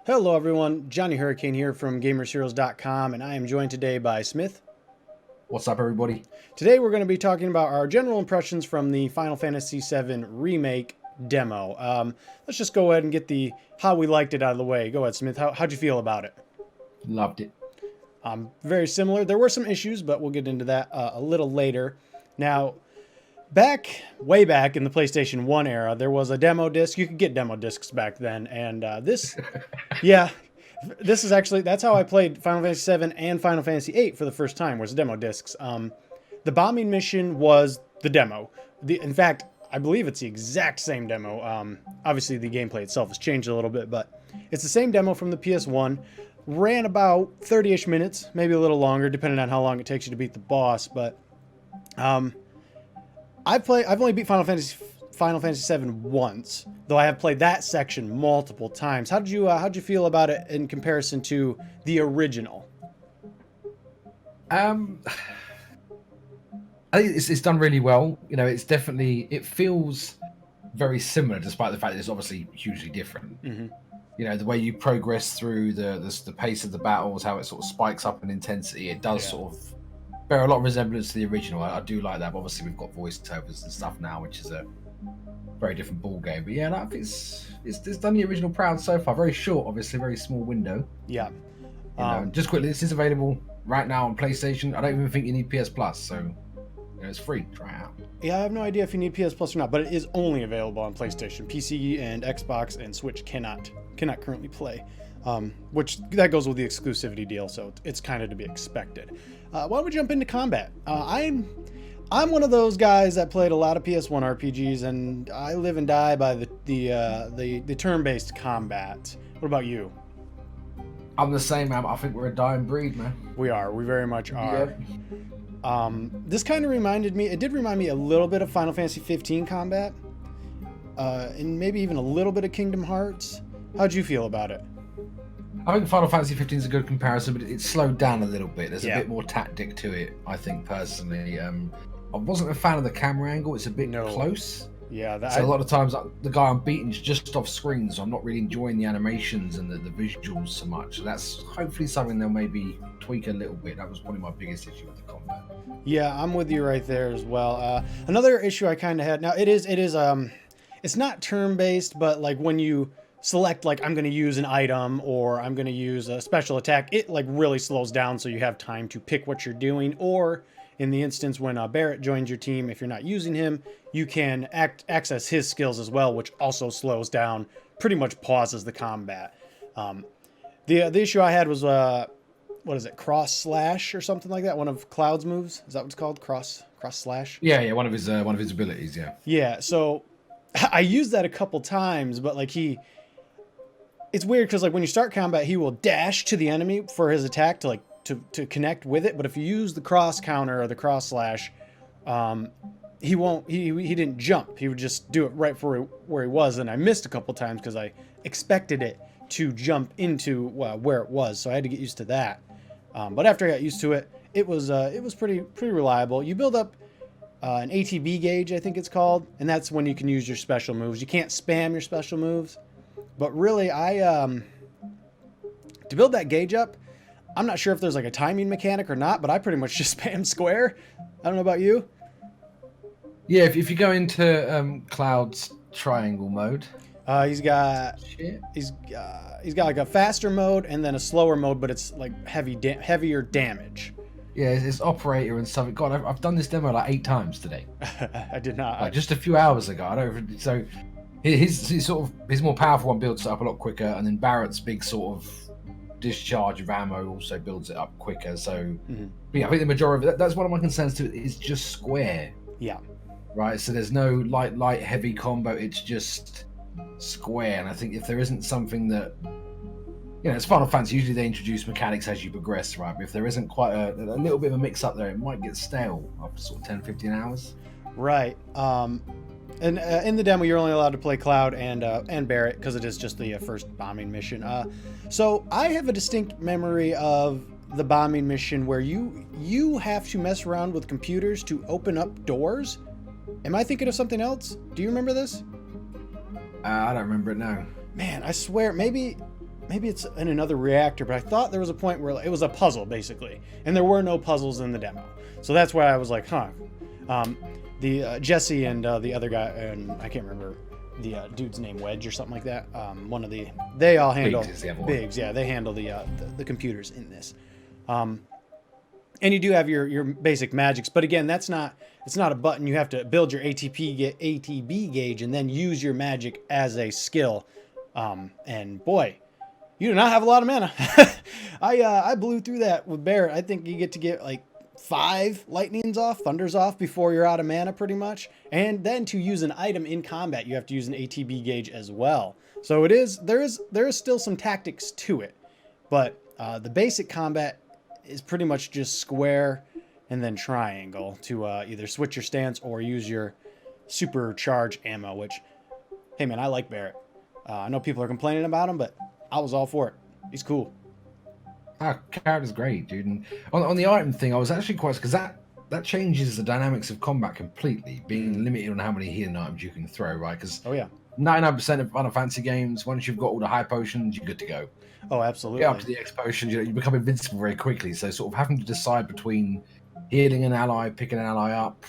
Hello everyone, Johnny Hurricane here from GamersHeroes.com, and I am joined today by Smith. What's up, everybody? Today we're going to be talking about our general impressions from the Final Fantasy VII Remake Demo. Let's just go ahead and get the how we liked it out of the way. Go ahead, Smith. How'd you feel about it? Loved it. Very similar. There were some issues, but we'll get into that a little later. Now, way back in the PlayStation 1 era, there was a demo disc. You could get demo discs back then, and yeah, this is actually, that's how I played Final Fantasy VII and Final Fantasy VIII for the first time, was demo discs. The bombing mission was the demo. In fact, I believe it's the exact same demo. Obviously, the gameplay itself has changed a little bit, but it's the same demo from the PS1. Ran about 30-ish minutes, maybe a little longer, depending on how long it takes you to beat the boss, but I've only beat Final Fantasy VII once, though I have played that section multiple times. How'd you feel about it in comparison to the original? I think it's done really well. You know, it feels very similar, despite the fact that it's obviously hugely different. Mm-hmm. You know, the way you progress through the pace of the battles, how it sort of spikes up in intensity, it does sort of bear a lot of resemblance to the original. I do like that, but obviously we've got voiceovers and stuff now, which is a very different ball game. But yeah, I think it's done the original proud so far. Very short, obviously, very small window. Yeah. You know, just quickly, this is available right now on PlayStation. I don't even think you need PS Plus, so you know, it's free. Try it out. Yeah, I have no idea if you need PS Plus or not, but it is only available on PlayStation. PC and Xbox and Switch cannot currently play, which that goes with the exclusivity deal, so it's kind of to be expected. Why don't we jump into combat? I'm one of those guys that played a lot of PS1 RPGs, and I live and die by the turn-based combat. What about you? I'm the same, man. I think we're a dying breed, man. We are. We very much are. Yeah. This kind of did remind me a little bit of Final Fantasy 15 combat, and maybe even a little bit of Kingdom Hearts. How'd you feel about it? I think Final Fantasy 15 is a good comparison, but it's slowed down a little bit. There's a bit more tactic to it, I think, personally. I wasn't a fan of the camera angle. It's a bit close. Yeah. So a lot of times, the guy I'm beating is just off screen, so I'm not really enjoying the animations and the visuals so much. So that's hopefully something they'll maybe tweak a little bit. That was one of my biggest issues with the combat. Yeah, I'm with you right there as well. Another issue I kind of had, now it's not turn-based, but like when you select, like, I'm going to use an item or I'm going to use a special attack, it like really slows down so you have time to pick what you're doing. Or in the instance when Barrett joins your team, if you're not using him, you can access his skills as well, which also slows down, pretty much pauses the combat. The issue I had was, what is it, cross slash or something like that? One of Cloud's moves? Is that what it's called? Cross slash? Yeah, one of his abilities, yeah. Yeah, so I used that a couple times, but like it's weird because like when you start combat, he will dash to the enemy for his attack to connect with it. But if you use the cross counter or the cross slash, he didn't jump. He would just do it right for where he was. And I missed a couple times because I expected it to jump into where it was. So I had to get used to that. But after I got used to it, it was pretty reliable. You build up an ATB gauge, I think it's called, and that's when you can use your special moves. You can't spam your special moves. But really, to build that gauge up, I'm not sure if there's like a timing mechanic or not, but I pretty much just spam square. I don't know about you. Yeah, if you go into Cloud's triangle mode, he's got like a faster mode and then a slower mode, but it's like heavier damage. Yeah, it's operator and stuff. God, I've done this demo like 8 times today. I did not. Like just a few hours ago. So his more powerful one builds it up a lot quicker, and then Barrett's big sort of discharge of ammo also builds it up quicker. So, but yeah, I think the majority of it, that's one of my concerns too. Is just square. Yeah. Right. So there's no light, heavy combo. It's just square. And I think if there isn't something that, you know, it's Final Fantasy. Usually they introduce mechanics as you progress, right? But if there isn't quite a little bit of a mix up there, it might get stale after sort of 10, 15 hours. Right. And in the demo, you're only allowed to play Cloud and Barrett because it is just the first bombing mission. So I have a distinct memory of the bombing mission where you have to mess around with computers to open up doors. Am I thinking of something else? Do you remember this? I don't remember it now. Man, I swear, maybe maybe it's in another reactor, but I thought there was a point where it was a puzzle basically, and there were no puzzles in the demo. So that's why I was like, huh. The Jesse and the other guy, and I can't remember the dude's name, Wedge or something like that. They all handle Biggs. Yeah, they handle the computers in this. And you do have your basic magics, but again, it's not a button. You have to build your ATB gauge and then use your magic as a skill. And boy, you do not have a lot of mana. I blew through that with Barrett. I think you get to get like 5 lightnings off, thunders off before you're out of mana pretty much. And then to use an item in combat, you have to use an ATB gauge as well. So there is still some tactics to it, but the basic combat is pretty much just square and then triangle to either switch your stance or use your supercharge ammo, which, hey man, I like Barrett. I know people are complaining about him, but I was all for it. He's cool. Character's great, dude. And on the item thing, I was actually quite, because that changes the dynamics of combat completely, being limited on how many healing items you can throw, right? Because 99% of Final Fantasy games, once you've got all the high potions, you're good to go. Oh, absolutely. Get up to the X potions, you become invincible very quickly. So sort of having to decide between healing an ally, picking an ally up,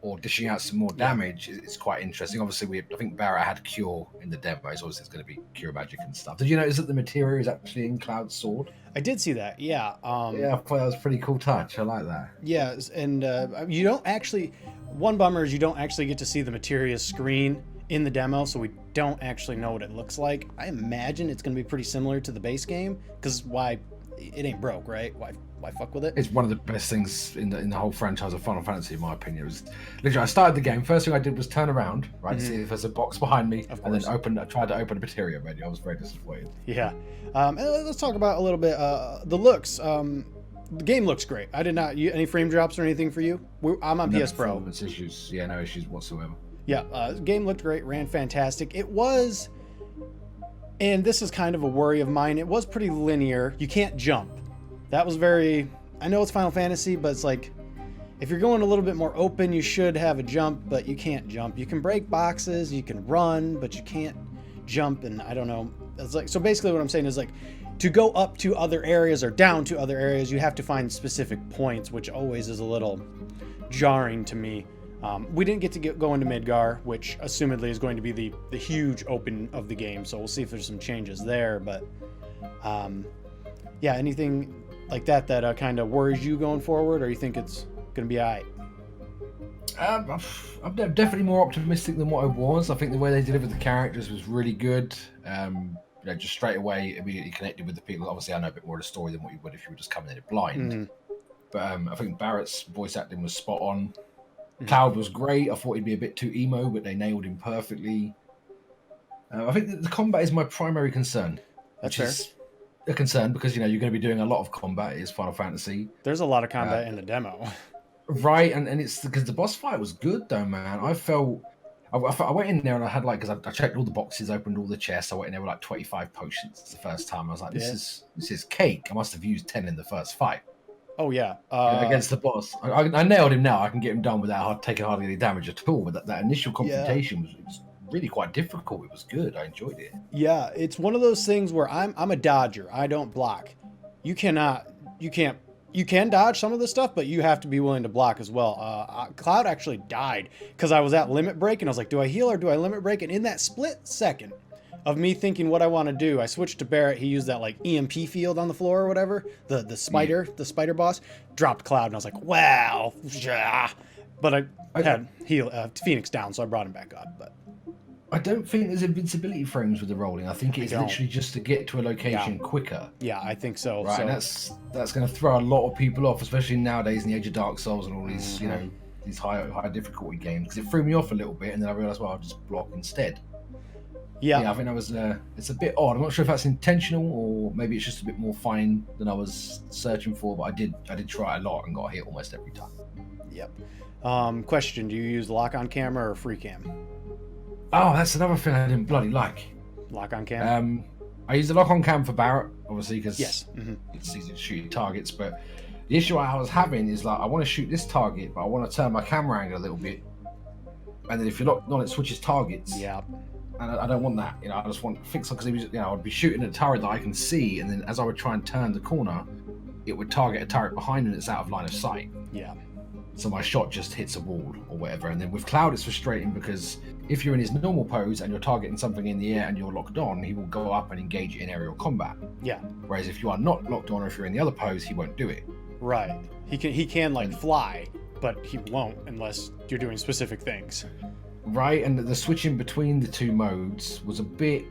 or dishing out some more damage is quite interesting. Obviously, I think Barrett had Cure in the demo, so obviously it's going to be Cure Magic and stuff. Did you notice that the material is actually in Cloud's sword? I did see that, yeah. Yeah, I thought that was a pretty cool touch. I like that. Yeah, and you don't actually... One bummer is you don't actually get to see the materia screen in the demo, so we don't actually know what it looks like. I imagine it's going to be pretty similar to the base game, because why? It ain't broke, right? Why fuck with it? It's one of the best things in the whole franchise of Final Fantasy, in my opinion. It was literally, I started the game. First thing I did was turn around, right, to see if there's a box behind me, and then I tried to open a materia menu. I was very disappointed. Yeah. And let's talk about a little bit the looks. The game looks great. I did not any frame drops or anything for you. I'm on PS Pro. Issues, yeah, no issues whatsoever. Yeah, game looked great, ran fantastic. It was, and this is kind of a worry of mine, it was pretty linear. You can't jump. That was very, I know it's Final Fantasy, but it's like, if you're going a little bit more open, you should have a jump, but you can't jump. You can break boxes, you can run, but you can't jump, and I don't know. It's like, so basically what I'm saying is like, to go up to other areas or down to other areas, you have to find specific points, which always is a little jarring to me. We didn't get to go into Midgar, which assumedly is going to be the huge open of the game, so we'll see if there's some changes there. But yeah, anything like that kind of worries you going forward, or you think it's going to be all right? I'm definitely more optimistic than what I was. I think the way they delivered the characters was really good. Just straight away, immediately connected with the people. Obviously, I know a bit more of the story than what you would if you were just coming in it blind. But I think Barrett's voice acting was spot on. Cloud was great. I thought he'd be a bit too emo, but they nailed him perfectly. I think that the combat is my primary concern. That's fair. Is a concern because you're going to be doing a lot of combat. It's Final Fantasy. There's a lot of combat in the demo. Right, and it's because the boss fight was good though, man. I went in there and I had because I checked all the boxes, opened all the chests. I went in there with like 25 potions the first time. I was like, this is cake. I must have used 10 in the first fight. Oh yeah, against the boss. I nailed him now. I can get him done without taking hardly any damage at all. But that initial confrontation was really quite difficult. It was good. I enjoyed it. Yeah, it's one of those things where I'm a dodger. I don't block. You can dodge some of the stuff, but you have to be willing to block as well. Cloud actually died because I was at limit break and I was like, do I heal or do I limit break? And in that split second of me thinking what I want to do, I switched to Barrett. He used that like EMP field on the floor or whatever. The spider boss dropped Cloud and I was like, wow. But I had Phoenix down, so I brought him back up. But I don't think there's invincibility frames with the rolling. I think it's literally just to get to a location quicker. Yeah, I think so. Right, and that's going to throw a lot of people off, especially nowadays in the age of Dark Souls and all these, these high difficulty games. Because it threw me off a little bit, and then I realised, well, I'll just block instead. Yeah, I think that was it's a bit odd. I'm not sure if that's intentional or maybe it's just a bit more fine than I was searching for. But I did try a lot and got hit almost every time. Yep. Question: do you use lock-on camera or free cam? Oh, that's another thing I didn't bloody like. Lock-on cam. I use the lock-on cam for Barrett, obviously, because it's easy to shoot targets. But the issue I was having is like I want to shoot this target, but I want to turn my camera angle a little bit, and then if you're locked on, it switches targets. Yeah. and I don't want that. You know, I just want fix because I'd be shooting at a turret that I can see, and then as I would try and turn the corner, it would target a turret behind me that's out of line of sight. Yeah. So my shot just hits a wall or whatever. And then with Cloud, it's frustrating because if you're in his normal pose and you're targeting something in the air and you're locked on, he will go up and engage it in aerial combat. Yeah. Whereas if you are not locked on or if you're in the other pose, he won't do it. Right. He can like fly, but he won't unless you're doing specific things. Right, and the switching between the two modes was a bit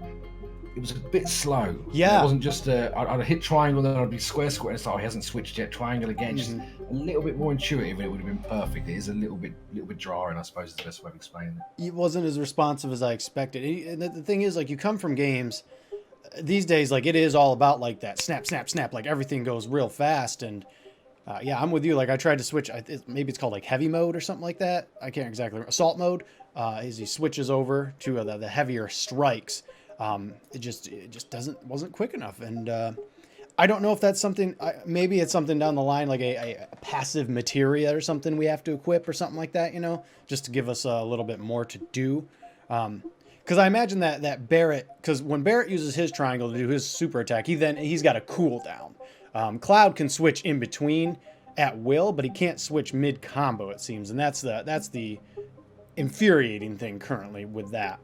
slow. Yeah. It wasn't just I'd hit triangle, then I'd be square, and it's like, oh, he hasn't switched yet. Triangle again, just a little bit more intuitive, and it would have been perfect. It is a little bit jarring, I suppose, is the best way of explaining it. It wasn't as responsive as I expected. And the thing is, like, you come from games these days, like, it is all about like that snap, snap, snap. Like everything goes real fast, and yeah, I'm with you. Like I tried to switch. Maybe it's called like heavy mode or something like that. I can't exactly remember. Assault mode. As he switches over to the heavier strikes. It just wasn't quick enough, and I don't know if that's something. Maybe it's something down the line, like a passive materia or something we have to equip or something like that. You know, just to give us a little bit more to do. Because I imagine that Barrett, because when Barrett uses his triangle to do his super attack, he's got a cooldown. Cloud can switch in between at will, but he can't switch mid combo. It seems, and that's the infuriating thing currently with that.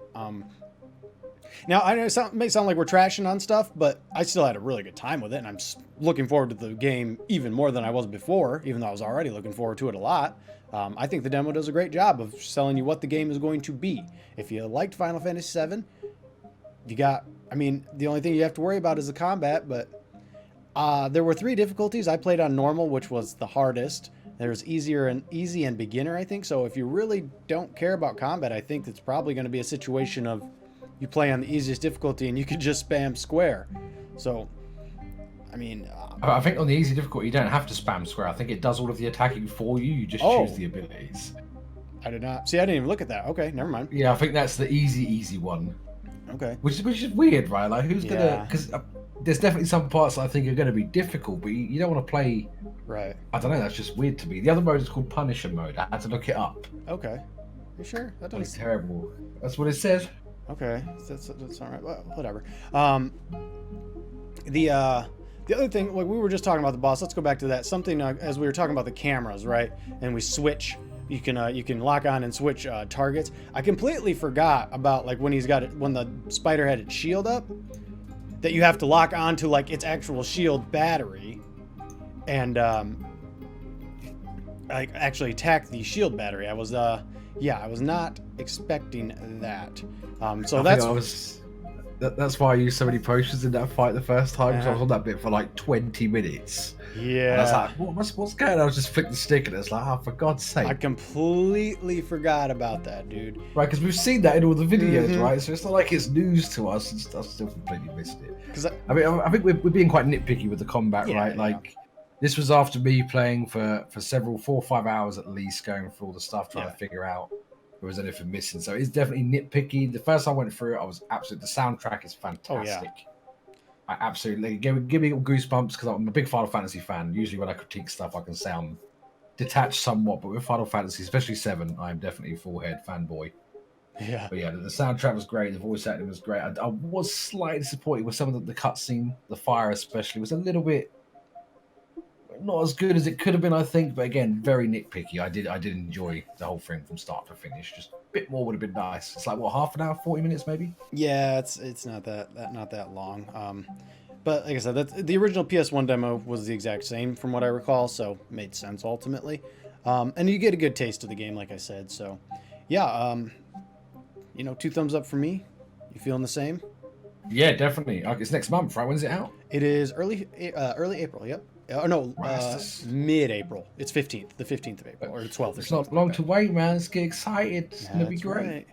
Now, I know it may sound like we're trashing on stuff, but I still had a really good time with it, and I'm looking forward to the game even more than I was before, even though I was already looking forward to it a lot. I think the demo does a great job of selling you what the game is going to be. If you liked Final Fantasy VII, the only thing you have to worry about is the combat, but there were 3 difficulties. I played on normal, which was the hardest. There's easy and beginner, I think. So if you really don't care about combat, I think it's probably going to be a situation of you play on the easiest difficulty and you can just spam square. So, I think on the easy difficulty, you don't have to spam square. I think it does all of the attacking for you. You just choose the abilities. I did not. See, I didn't even look at that. Okay, never mind. Yeah, I think that's the easy one. Okay. Which is weird, right? Like, who's gonna... Because there's definitely some parts I think are going to be difficult, but you don't want to play... Right. I don't know, that's just weird to me. The other mode is called Punisher mode. I had to look it up. Okay. You sure? That doesn't... It's terrible. That's what it says. Okay, that's all right. Well, whatever. The other thing, like we were just talking about the boss. Let's go back to that. Something as we were talking about the cameras, right? And we switch. You can lock on and switch targets. I completely forgot about like when the spider had its shield up, that you have to lock on to like its actual shield battery, and I actually attack the shield battery. I was not expecting that. That's why I used so many potions in that fight the first time, because I was on that bit for like 20 minutes. Yeah. And I was like, what's going on? I was just flicked the stick and it's like, oh, for God's sake. I completely forgot about that, dude. Right, because we've seen that in all the videos, right? So it's not like it's news to us, and I still completely missed it. I think we're being quite nitpicky with the combat, right? Like, this was after me playing for 4 or 5 hours at least, going through all the stuff, trying to figure out if there was anything missing. So it's definitely nitpicky. The first time I went through it, I was absolutely... The soundtrack is fantastic. Oh, yeah. I absolutely... Give me goosebumps, because I'm a big Final Fantasy fan. Usually when I critique stuff, I can sound detached somewhat, but with Final Fantasy, especially 7, I'm definitely a full-head fanboy. Yeah. But yeah, the soundtrack was great. The voice acting was great. I was slightly disappointed with some of the cutscene. The fire especially was a little bit... not as good as it could have been, I think, but again, very nitpicky. I did enjoy the whole thing from start to finish. Just a bit more would have been nice. It's like what, half an hour, 40 minutes maybe? Yeah, it's not that long. But like I said, the original PS1 demo was the exact same from what I recall, so it made sense ultimately. And you get a good taste of the game, like I said. So yeah, 2 thumbs up for me. You feeling the same? Yeah, definitely. It's next month, right? When's it out? It is early April. Yep. Mid-April. It's 15th, the 15th of April, or the 12th. It's not long to wait, man. Let's get excited. It's gonna be great. Right.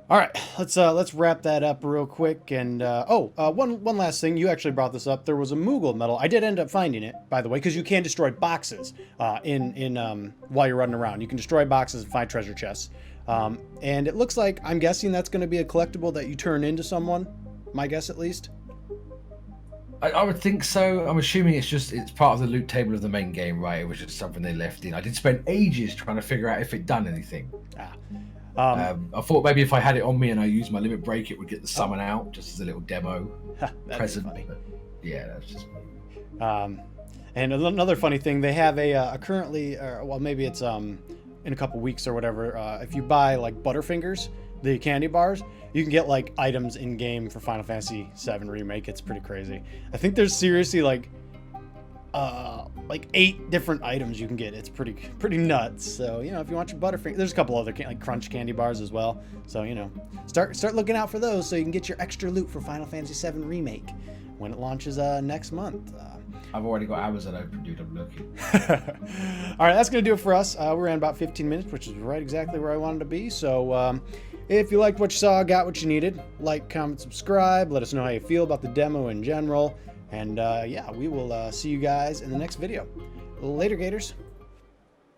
All right, let's wrap that up real quick. And one last thing. You actually brought this up. There was a Moogle medal. I did end up finding it, by the way, because you can destroy boxes in while you're running around. You can destroy boxes and find treasure chests. And it looks like, I'm guessing that's going to be a collectible that you turn into someone. My guess, at least. I would think so. I'm assuming it's part of the loot table of the main game, right? It was just something they left in. I did spend ages trying to figure out if it done anything. I thought maybe if I had it on me and I used my limit break, it would get the summon out just as a little demo present. Funny. But yeah, that's just. And another funny thing, they have a currently, well, maybe it's in a couple weeks or whatever. If you buy like Butterfingers, the candy bars, you can get like items in game for Final Fantasy VII Remake. It's pretty crazy. I think there's seriously like 8 different items you can get. It's pretty nuts. So you know, if you want your Butterfinger, there's a couple other like Crunch candy bars as well. So you know, start looking out for those so you can get your extra loot for Final Fantasy VII Remake when it launches next month. I've already got Amazon open, dude. I'm looking. All right, that's going to do it for us. We're in about 15 minutes, which is right exactly where I wanted to be. So if you liked what you saw, got what you needed, like, comment, subscribe. Let us know how you feel about the demo in general. And yeah, we will see you guys in the next video. Later, Gators.